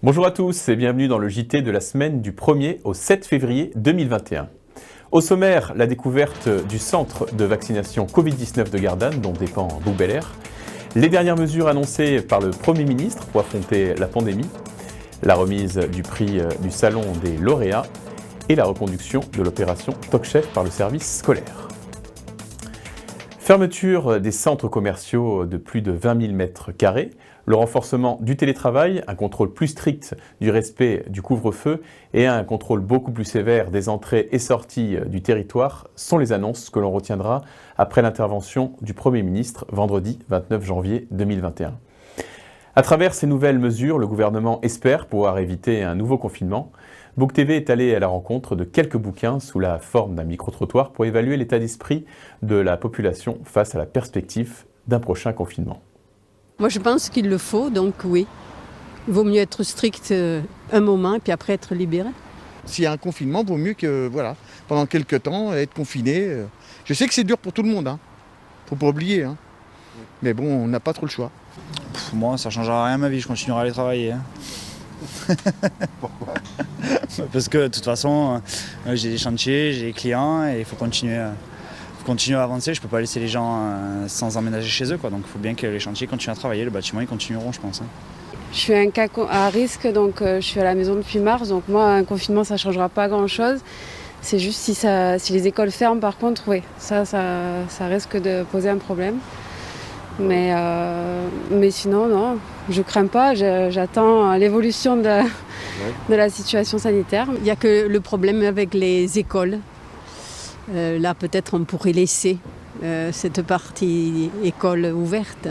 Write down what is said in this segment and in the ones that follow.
Bonjour à tous et bienvenue dans le JT de la semaine du 1er au 7 février 2021. Au sommaire, la découverte du centre de vaccination Covid-19 de Gardanne dont dépend Bouc-Bel-Air, les dernières mesures annoncées par le Premier ministre pour affronter la pandémie, la remise du prix du Salon des lauréats et la reconduction de l'opération Top Chef par le service scolaire. Fermeture des centres commerciaux de plus de 20 000 mètres carrés, le renforcement du télétravail, un contrôle plus strict du respect du couvre-feu et un contrôle beaucoup plus sévère des entrées et sorties du territoire sont les annonces que l'on retiendra après l'intervention du Premier ministre vendredi 29 janvier 2021. À travers ces nouvelles mesures, le gouvernement espère pouvoir éviter un nouveau confinement. Book TV est allé à la rencontre de quelques bouquins sous la forme d'un micro-trottoir pour évaluer l'état d'esprit de la population face à la perspective d'un prochain confinement. Moi je pense qu'il le faut, donc oui. Il vaut mieux être strict un moment et puis après être libéré. S'il y a un confinement, il vaut mieux que pendant quelques temps, être confiné. Je sais que c'est dur pour tout le monde, faut pas oublier. Mais bon, on n'a pas trop le choix. Moi, ça ne changera rien à ma vie, je continuerai à aller travailler. Pourquoi ? Parce que de toute façon, j'ai des chantiers, j'ai des clients et il faut continuer à avancer. Je ne peux pas laisser les gens sans emménager chez eux, quoi. Donc il faut bien que les chantiers continuent à travailler, le bâtiment ils continueront, je pense. Je suis un cas à risque, donc je suis à la maison depuis mars. Donc moi, un confinement, ça ne changera pas grand-chose. C'est juste si les écoles ferment, par contre, oui, ça risque de poser un problème. Mais sinon, non, je crains pas, j'attends l'évolution de la situation sanitaire. Il n'y a que le problème avec les écoles. Là, peut-être on pourrait laisser cette partie école ouverte,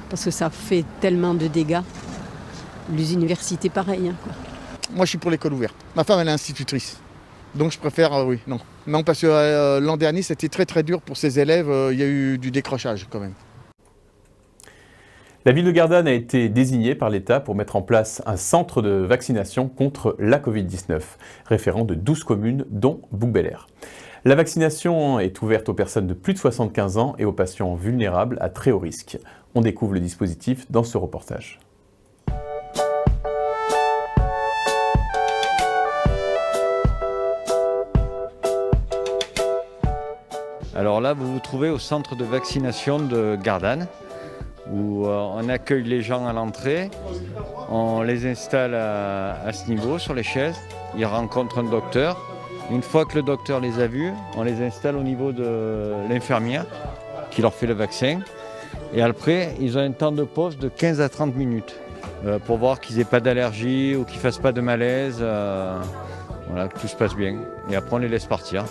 parce que ça fait tellement de dégâts. Les universités, pareil. Quoi. Moi, je suis pour l'école ouverte. Ma femme, elle est institutrice. Donc je préfère, oui, non. Non, parce que l'an dernier, c'était très très dur pour ses élèves. Il y a eu du décrochage quand même. La ville de Gardanne a été désignée par l'État pour mettre en place un centre de vaccination contre la Covid-19, référent de 12 communes, dont Bouc-Bel-Air. La vaccination est ouverte aux personnes de plus de 75 ans et aux patients vulnérables à très haut risque. On découvre le dispositif dans ce reportage. Alors là, vous vous trouvez au centre de vaccination de Gardanne, où on accueille les gens à l'entrée, on les installe à ce niveau, sur les chaises, ils rencontrent un docteur. Une fois que le docteur les a vus, on les installe au niveau de l'infirmière qui leur fait le vaccin. Et après, ils ont un temps de pause de 15 à 30 minutes pour voir qu'ils n'aient pas d'allergie ou qu'ils ne fassent pas de malaise, voilà, que tout se passe bien. Et après, on les laisse partir.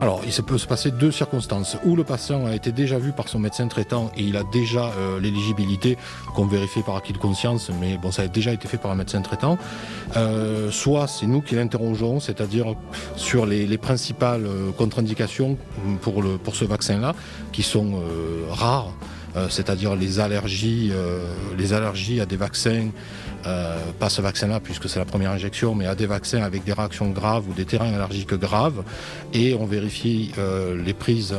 Alors, il peut se passer deux circonstances, où le patient a été déjà vu par son médecin traitant et il a déjà l'éligibilité qu'on vérifie par acquis de conscience, mais bon, ça a déjà été fait par un médecin traitant. Soit c'est nous qui l'interrogeons, c'est-à-dire sur les principales contre-indications pour ce vaccin-là, qui sont rares, c'est-à-dire les allergies à des vaccins, pas ce vaccin-là puisque c'est la première injection, mais à des vaccins avec des réactions graves ou des terrains allergiques graves, et on vérifie les prises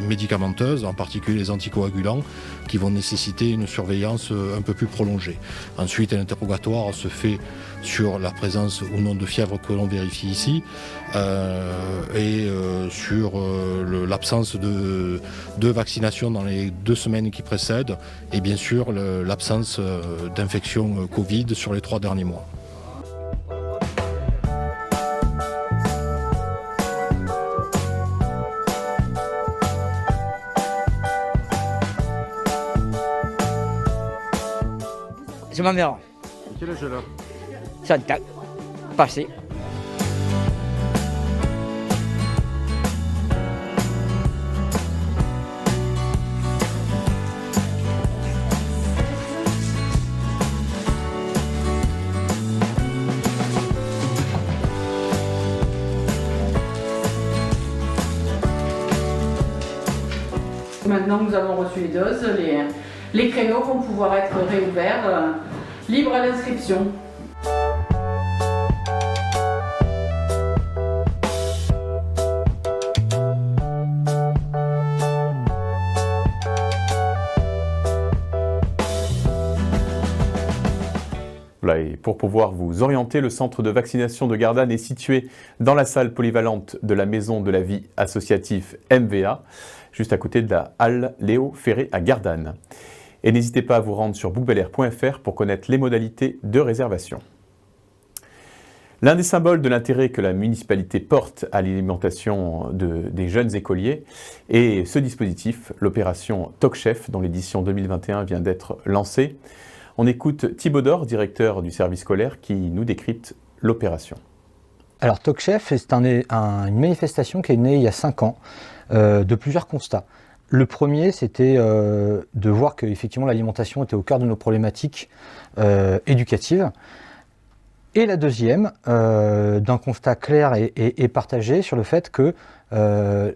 médicamenteuses, en particulier les anticoagulants, qui vont nécessiter une surveillance un peu plus prolongée. Ensuite, l'interrogatoire se fait sur la présence ou non de fièvre que l'on vérifie ici, et sur l'absence de vaccination dans les 2 semaines qui précèdent, et bien sûr l'absence d'infection Covid sur les 3 derniers mois. C'est ma mère. Quel âge elle a ? 64. Passé. Maintenant que nous avons reçu les doses, les créneaux vont pouvoir être réouverts, libres à l'inscription. Voilà, et pour pouvoir vous orienter, le centre de vaccination de Gardanne est situé dans la salle polyvalente de la Maison de la Vie Associative MVA, juste à côté de la halle Léo Ferré à Gardanne. Et n'hésitez pas à vous rendre sur boucbelair.fr pour connaître les modalités de réservation. L'un des symboles de l'intérêt que la municipalité porte à l'alimentation des jeunes écoliers est ce dispositif, l'opération TOC-Chef, dont l'édition 2021 vient d'être lancée. On écoute Thibaut Dor, directeur du service scolaire, qui nous décrypte l'opération. Alors TOC-Chef, c'est une manifestation qui est née il y a 5 ans de plusieurs constats. Le premier, c'était de voir qu'effectivement l'alimentation était au cœur de nos problématiques éducatives. Et la deuxième, d'un constat clair et partagé sur le fait que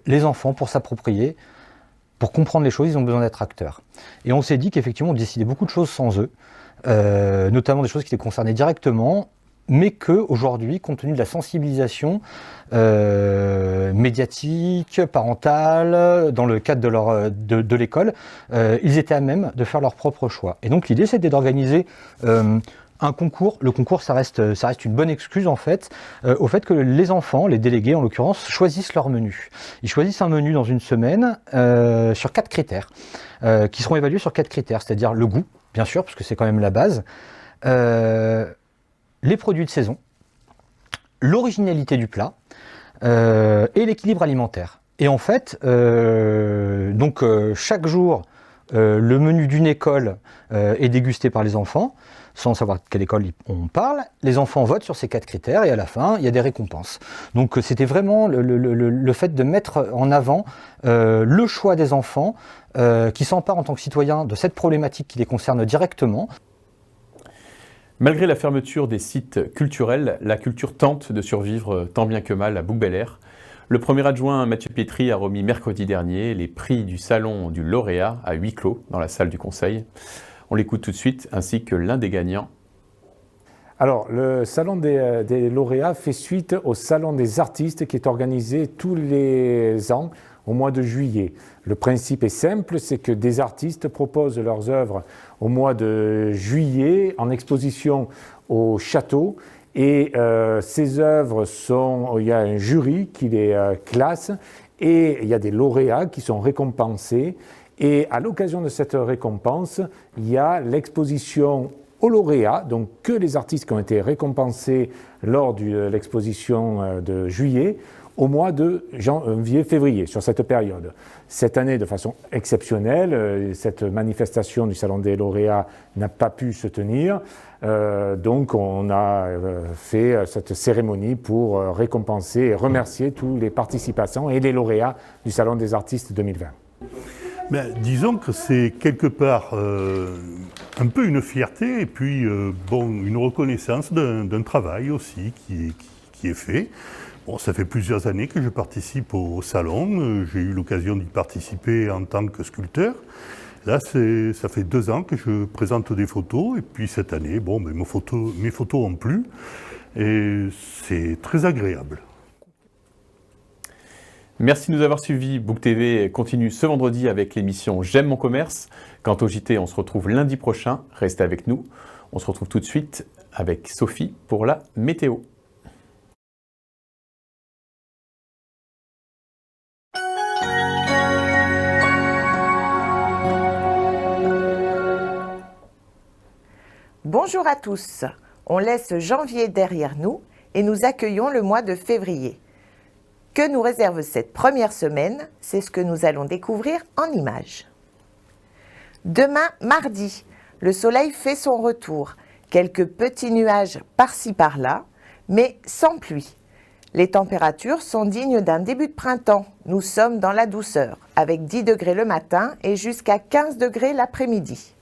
les enfants, pour s'approprier, pour comprendre les choses, ils ont besoin d'être acteurs. Et on s'est dit qu'effectivement, on décidait beaucoup de choses sans eux, notamment des choses qui les concernaient directement, mais qu'aujourd'hui, compte tenu de la sensibilisation médiatique, parentale, dans le cadre de l'école, ils étaient à même de faire leur propre choix. Et donc l'idée, c'était d'organiser un concours. Le concours, ça reste une bonne excuse en fait, au fait que les enfants, les délégués en l'occurrence, choisissent leur menu. Ils choisissent un menu dans une semaine sur 4 critères, qui seront évalués sur 4 critères, c'est-à-dire le goût, bien sûr, parce que c'est quand même la base, les produits de saison, l'originalité du plat et l'équilibre alimentaire. Et en fait, chaque jour, le menu d'une école est dégusté par les enfants, sans savoir de quelle école on parle. Les enfants votent sur ces 4 critères et à la fin, il y a des récompenses. Donc c'était vraiment le fait de mettre en avant le choix des enfants qui s'emparent en tant que citoyens de cette problématique qui les concerne directement. Malgré la fermeture des sites culturels, la culture tente de survivre tant bien que mal à Bouc-Bel-Air. Le premier adjoint Mathieu Pietri a remis mercredi dernier les prix du salon du lauréat à huis clos dans la salle du Conseil. On l'écoute tout de suite, ainsi que l'un des gagnants. Alors, le salon des lauréats fait suite au salon des artistes qui est organisé tous les ans au mois de juillet. Le principe est simple, c'est que des artistes proposent leurs œuvres au mois de juillet en exposition au château. Et ces œuvres il y a un jury qui les classe et il y a des lauréats qui sont récompensés. Et à l'occasion de cette récompense, il y a l'exposition aux lauréats, donc que les artistes qui ont été récompensés lors de l'exposition de juillet, au mois de janvier-février, sur cette période. Cette année, de façon exceptionnelle, cette manifestation du Salon des lauréats n'a pas pu se tenir, donc on a fait cette cérémonie pour récompenser et remercier tous les participants et les lauréats du Salon des artistes 2020. Disons que c'est quelque part un peu une fierté et puis une reconnaissance d'un travail aussi qui est fait. Bon, ça fait plusieurs années que je participe au salon, j'ai eu l'occasion d'y participer en tant que sculpteur. Là, ça fait 2 ans que je présente des photos et puis cette année, mes photos ont plu et c'est très agréable. Merci de nous avoir suivis. Book TV continue ce vendredi avec l'émission J'aime mon commerce. Quant au JT, on se retrouve lundi prochain. Restez avec nous. On se retrouve tout de suite avec Sophie pour la météo. Bonjour à tous. On laisse janvier derrière nous et nous accueillons le mois de février. Que nous réserve cette première semaine? C'est ce que nous allons découvrir en images. Demain, mardi, le soleil fait son retour. Quelques petits nuages par-ci par-là, mais sans pluie. Les températures sont dignes d'un début de printemps. Nous sommes dans la douceur, avec 10 degrés le matin et jusqu'à 15 degrés l'après-midi.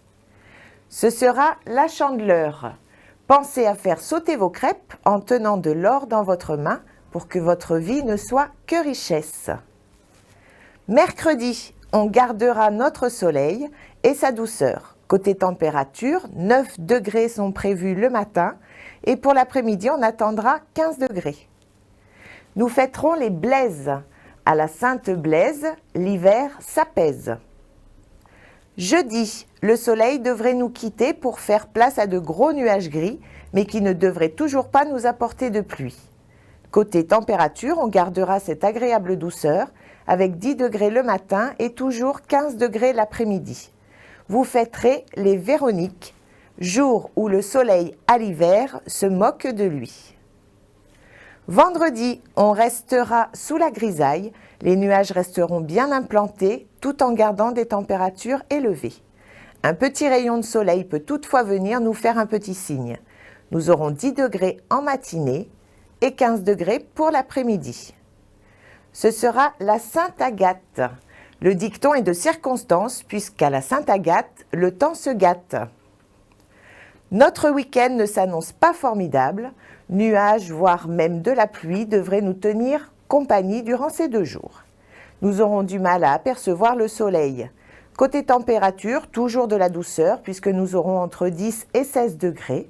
Ce sera la Chandeleur. Pensez à faire sauter vos crêpes en tenant de l'or dans votre main pour que votre vie ne soit que richesse. Mercredi, on gardera notre soleil et sa douceur. Côté température, 9 degrés sont prévus le matin et pour l'après-midi, on attendra 15 degrés. Nous fêterons les Blaises. À la Sainte Blaise, l'hiver s'apaise. Jeudi, le soleil devrait nous quitter pour faire place à de gros nuages gris, mais qui ne devrait toujours pas nous apporter de pluie. Côté température, on gardera cette agréable douceur avec 10 degrés le matin et toujours 15 degrés l'après-midi. Vous fêterez les Véroniques, jour où le soleil à l'hiver se moque de lui. Vendredi, on restera sous la grisaille, les nuages resteront bien implantés tout en gardant des températures élevées. Un petit rayon de soleil peut toutefois venir nous faire un petit signe. Nous aurons 10 degrés en matinée et 15 degrés pour l'après-midi. Ce sera la Sainte-Agathe. Le dicton est de circonstance puisqu'à la Sainte-Agathe, le temps se gâte. Notre week-end ne s'annonce pas formidable. Nuages, voire même de la pluie, devraient nous tenir compagnie durant ces 2 jours. Nous aurons du mal à apercevoir le soleil. Côté température, toujours de la douceur puisque nous aurons entre 10 et 16 degrés.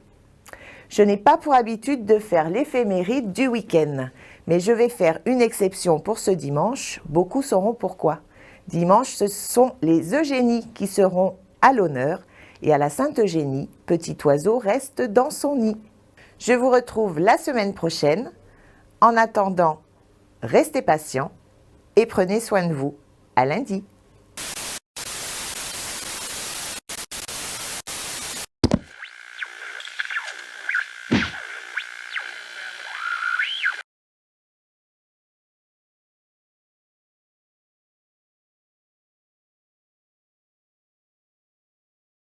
Je n'ai pas pour habitude de faire l'éphéméride du week-end, mais je vais faire une exception pour ce dimanche. Beaucoup sauront pourquoi. Dimanche, ce sont les Eugénies qui seront à l'honneur et à la Sainte-Eugénie, petit oiseau reste dans son nid. Je vous retrouve la semaine prochaine. En attendant, restez patients et prenez soin de vous. À lundi.